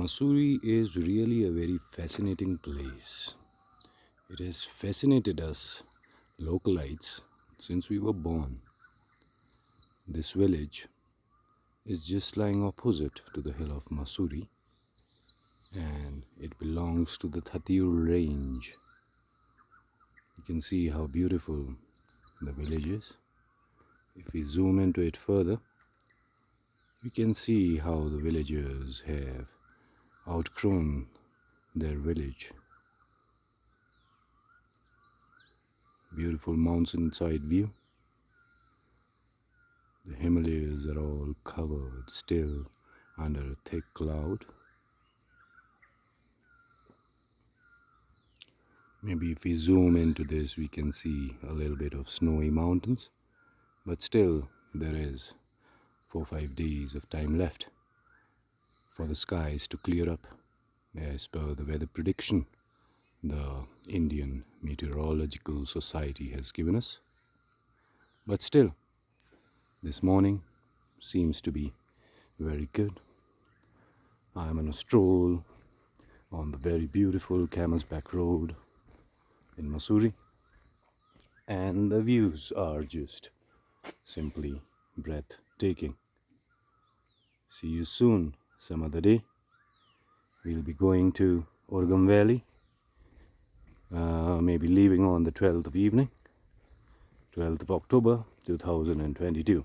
Mussoorie is really a very fascinating place. It has fascinated us localites since we were born. This village is just lying opposite to the hill of Mussoorie, and it belongs to the Thattiur range. You can see how beautiful the village is. If we zoom into it further, we can see how the villagers have outgrown their village. Beautiful mountainside view. The Himalayas are all covered still under a thick cloud. Maybe if we zoom into this, we can see a little bit of snowy mountains, but still there is 4-5 days of time left for the skies to clear up as per the weather prediction the Indian Meteorological Society has given us. But still, this morning seems to be very good. I am on a stroll on the very beautiful Camel's Back Road in Mussoorie, and the views are just simply breathtaking. See you soon some other day. We'll be going to Uttarakhand Valley, maybe leaving on the 12th of evening, 12th of October 2022.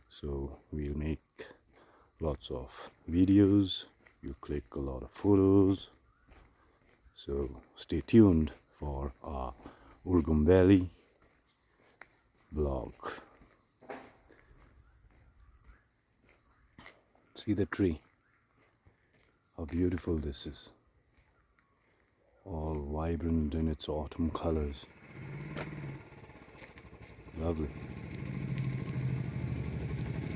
So we'll make lots of videos, you click a lot of photos, so stay tuned for our Uttarakhand Valley vlog. See the tree, how beautiful this is, all vibrant in its autumn colors. Lovely.